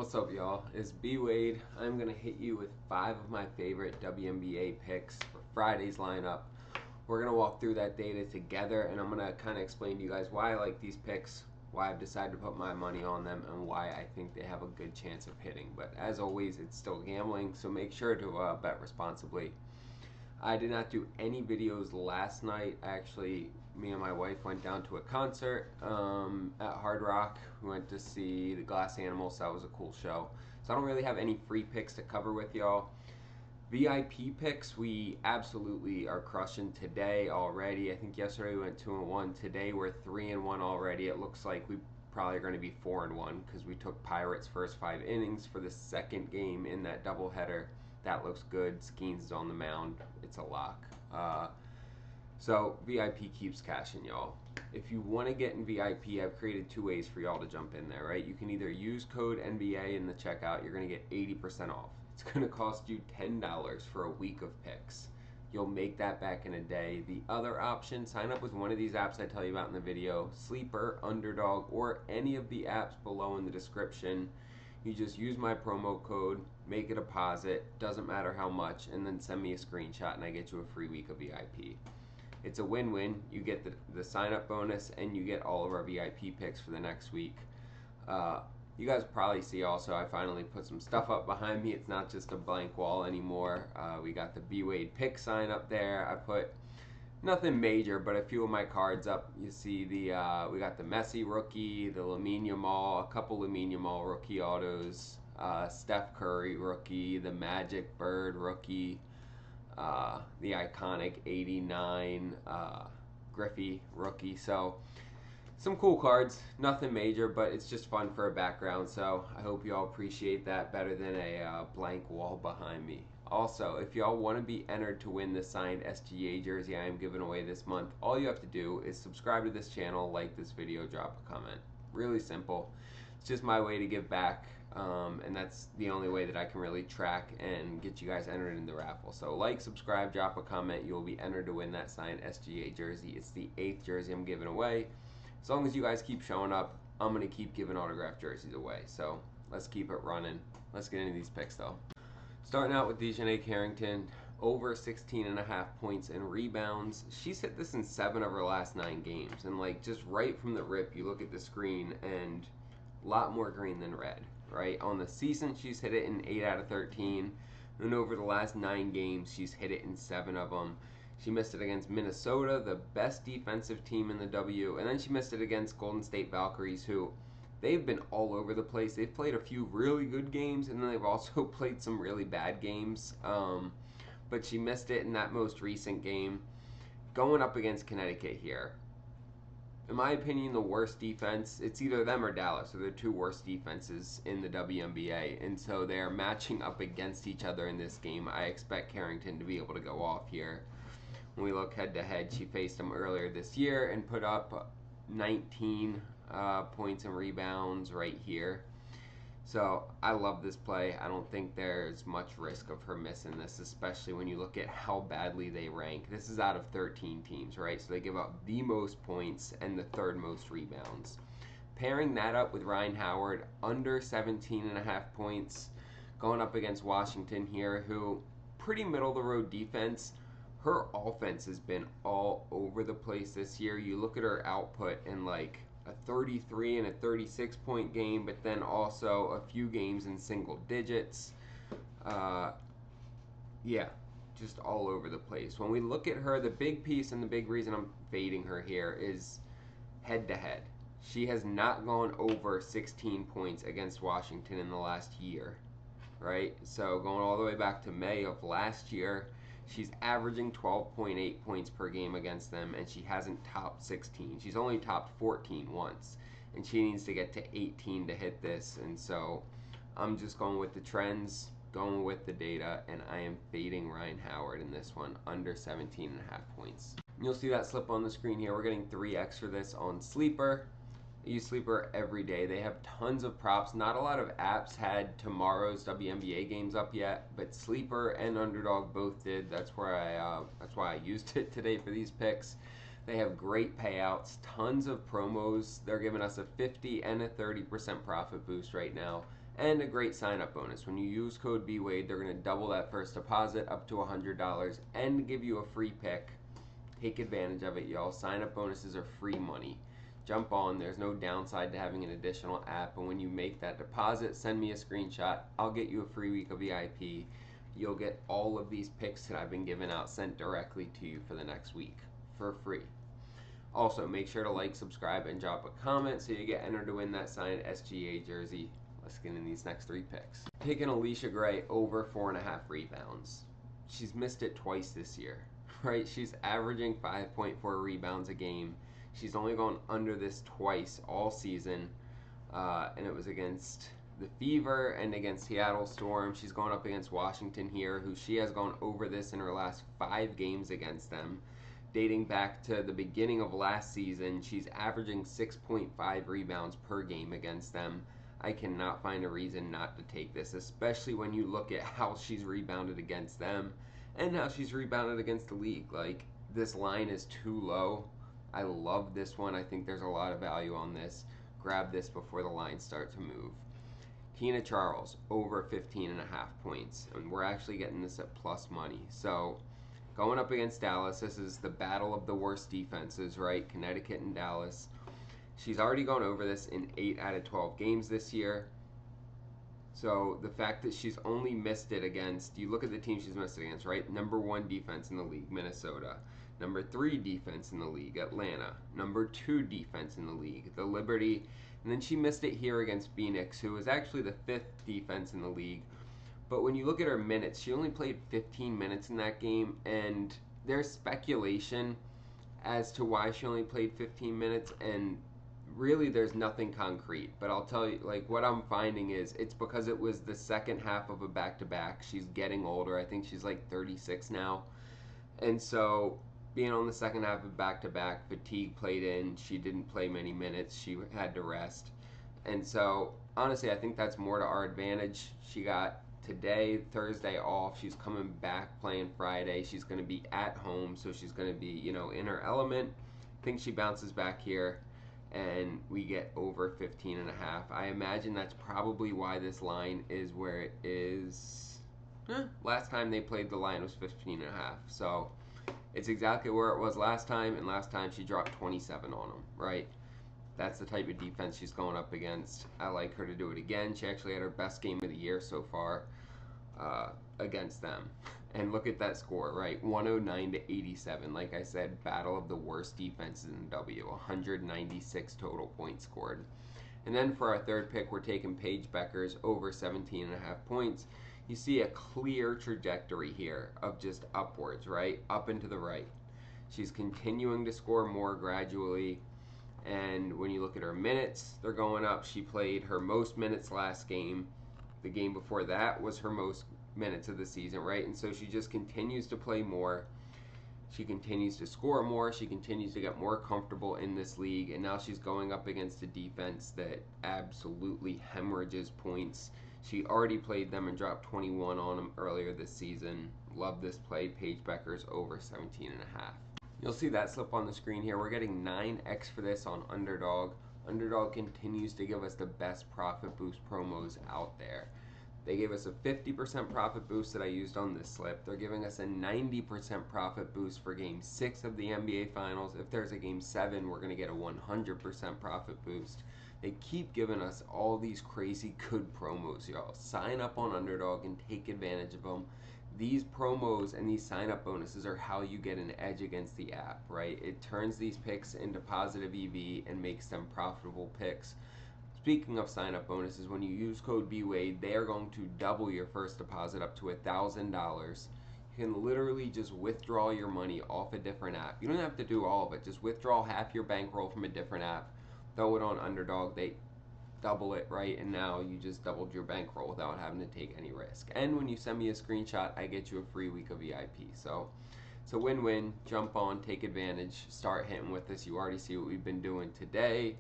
What's up, y'all? It's BWADE. I'm going to hit you with 5 of my favorite WNBA picks for Friday's lineup. We're going to walk through that data together, and I'm going to kind of explain to you guys why I like these picks, why I've decided to put my money on them, and why I think they have a good chance of hitting. But as always, it's still gambling, so make sure to bet responsibly. I did not do any videos last night. Actually, me and my wife went down to a concert at Hard Rock. We went to see the Glass Animals. So that was a cool show. So I don't really have any free picks to cover with y'all. VIP picks, we absolutely are crushing today already. I think yesterday we went 2-1. Today we're 3-1 already. It looks like we probably are going to be 4-1 because we took Pirates' first 5 innings for the second game in that doubleheader. That looks good. Skeens is on the mound. It's a lock. So VIP keeps cashing, y'all. If you want to get in VIP, I've created 2 ways for y'all to jump in there, right? You can either use code NBA in the checkout. You're going to get 80% off. It's going to cost you $10 for a week of picks. You'll make that back in a day. The other option, sign up with one of these apps I tell you about in the video, Sleeper, Underdog, or any of the apps below in the description. You just use my promo code, make a deposit, doesn't matter how much, and then send me a screenshot and I get you a free week of VIP. It's a win-win. You get the sign-up bonus and you get all of our VIP picks for the next week. You guys probably see also I finally put some stuff up behind me. It's not just a blank wall anymore. We got the BWADEPICKS sign up there. I put nothing major, but a few of my cards up. You see we got the Messi rookie, the Lamine Yamal, a couple Lamine Yamal rookie autos, Steph Curry rookie, the Magic Bird rookie, the iconic 89 Griffey rookie. So some cool cards, nothing major, but it's just fun for a background. So I hope you all appreciate that better than a blank wall behind me. Also, if y'all want to be entered to win the signed SGA jersey I am giving away this month, all you have to do is subscribe to this channel, like this video, drop a comment. Really simple. It's just my way to give back, and that's the only way that I can really track and get you guys entered in the raffle. So like, subscribe, drop a comment. You will be entered to win that signed SGA jersey. It's the 8th jersey I'm giving away. As long as you guys keep showing up, I'm going to keep giving autographed jerseys away. So let's keep it running. Let's get into these picks though. Starting out with SGA Carrington, over 16.5 points and rebounds. She's hit this in 7 of her last 9 games. And like just right from the rip, you look at the screen and a lot more green than red, right? On the season, she's hit it in 8 out of 13. And over the last 9 games, she's hit it in 7 of them. She missed it against Minnesota, the best defensive team in the W. And then she missed it against Golden State Valkyries, who they've been all over the place. They've played a few really good games, and then they've also played some really bad games. But she missed it in that most recent game. Going up against Connecticut here, in my opinion, the worst defense, it's either them or Dallas. So they're 2 worst defenses in the WNBA. And so they're matching up against each other in this game. I expect Carrington to be able to go off here. When we look head-to-head, she faced them earlier this year and put up 19 points and rebounds right here. So I love this play. I don't think there's much risk of her missing this, especially when you look at how badly they rank. This is out of 13 teams, right? So they give up the most points and the 3rd most rebounds. Pairing that up with Ryan Howard, under 17.5 points, going up against Washington here, who pretty middle-of-the-road defense. Her offense has been all over the place this year. You look at her output in like a 33 and a 36 point game, but then also a few games in single digits. Yeah, just all over the place. When we look at her, the big piece and the big reason I'm fading her here is head-to-head. She has not gone over 16 points against Washington in the last year, right? So going all the way back to May of last year, she's averaging 12.8 points per game against them, and she hasn't topped 16. She's only topped 14 once, and she needs to get to 18 to hit this. And so I'm just going with the trends, going with the data, and I am fading Ryan Howard in this one, under 17.5 points. You'll see that slip on the screen here. We're getting 3x for this on Sleeper. I use Sleeper every day. They have tons of props. Not a lot of apps had tomorrow's WNBA games up yet, but Sleeper and Underdog both did. That's why I used it today for these picks. They have great payouts, tons of promos. They're giving us a 50 and a 30% profit boost right now. and a great sign-up bonus. When you use code BWADE, they're going to double that first deposit up to $100 and give you a free pick. Take advantage of it, y'all. Sign-up bonuses are free money. Jump on. There's no downside to having an additional app. And when you make that deposit, send me a screenshot. I'll get you a free week of VIP. You'll get all of these picks that I've been giving out sent directly to you for the next week for free. Also, make sure to like, subscribe, and drop a comment so you get entered to win that signed SGA jersey. Let's get in these next 3 picks. Picking Alicia Gray over 4.5 rebounds. She's missed it twice this year, right? She's averaging 5.4 rebounds a game. She's only gone under this twice all season, and it was against the Fever and against Seattle Storm. She's going up against Washington here, who she has gone over this in her last 5 games against them. Dating back to the beginning of last season, she's averaging 6.5 rebounds per game against them. I cannot find a reason not to take this, especially when you look at how she's rebounded against them and how she's rebounded against the league. Like, this line is too low. I love this one. I think there's a lot of value on this. Grab this before the lines start to move. Tina Charles, over 15.5 points. And we're actually getting this at plus money. So, going up against Dallas, this is the battle of the worst defenses, right? Connecticut and Dallas. She's already gone over this in 8 out of 12 games this year. So the fact that she's only missed it against, you look at the team she's missed it against, right? Number 1 defense in the league, Minnesota. Number 3 defense in the league, Atlanta. Number 2 defense in the league, the Liberty. And then she missed it here against Phoenix, who is actually the 5th defense in the league. But when you look at her minutes, she only played 15 minutes in that game, and there's speculation as to why she only played 15 minutes, and really there's nothing concrete. But I'll tell you, like, what I'm finding is it's because it was the second half of a back-to-back. She's getting older. I think she's like 36 now. And so being on the second half of back-to-back, fatigue played in. She didn't play many minutes. She had to rest. And so, honestly, I think that's more to our advantage. She got today, Thursday off. She's coming back playing Friday. She's going to be at home, so she's going to be, you know, in her element. I think she bounces back here, and we get over 15.5. I imagine that's probably why this line is where it is. Last time they played, the line was 15.5. So it's exactly where it was last time, and last time she dropped 27 on them, right? That's the type of defense she's going up against. I like her to do it again. She actually had her best game of the year so far against them. And look at that score, right? 109 to 87. Like I said, battle of the worst defenses in W. 196 total points scored. And then for our third pick, we're taking Paige Bueckers over 17.5 points. You see a clear trajectory here of just upwards, right? Up and to the right. She's continuing to score more gradually. And when you look at her minutes, they're going up. She played her most minutes last game. The game before that was her most minutes of the season, right? And so she just continues to play more. She continues to score more. She continues to get more comfortable in this league. And now she's going up against a defense that absolutely hemorrhages points. She already played them and dropped 21 on them earlier this season. Love this play. Paige Bueckers over 17.5. You'll see that slip on the screen here. We're getting 9x for this on Underdog. Underdog continues to give us the best profit boost promos out there. They gave us a 50% profit boost that I used on this slip. They're giving us a 90% profit boost for Game 6 of the NBA Finals. If there's a Game 7, we're going to get a 100% profit boost. They keep giving us all these crazy good promos, y'all. Sign up on Underdog and take advantage of them. These promos and these sign-up bonuses are how you get an edge against the app, right? It turns these picks into positive EV and makes them profitable picks. Speaking of sign-up bonuses, when you use code BWADE, they are going to double your first deposit up to $1,000. You can literally just withdraw your money off a different app. You don't have to do all of it. Just withdraw half your bankroll from a different app. Throw it on Underdog. They double it, right? And now you just doubled your bankroll without having to take any risk. And when you send me a screenshot, I get you a free week of VIP. So it's a win-win. Jump on, take advantage, start hitting with this. You already see what we've been doing today.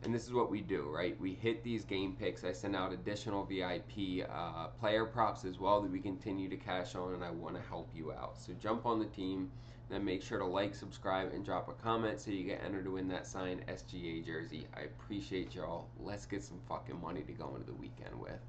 And this is what we do, right? We hit these game picks. I send out additional VIP player props as well that we continue to cash on, and I want to help you out. So jump on the team, Then make sure to like, subscribe, and drop a comment so you get entered to win that signed SGA jersey. I appreciate y'all. Let's get some fucking money to go into the weekend with.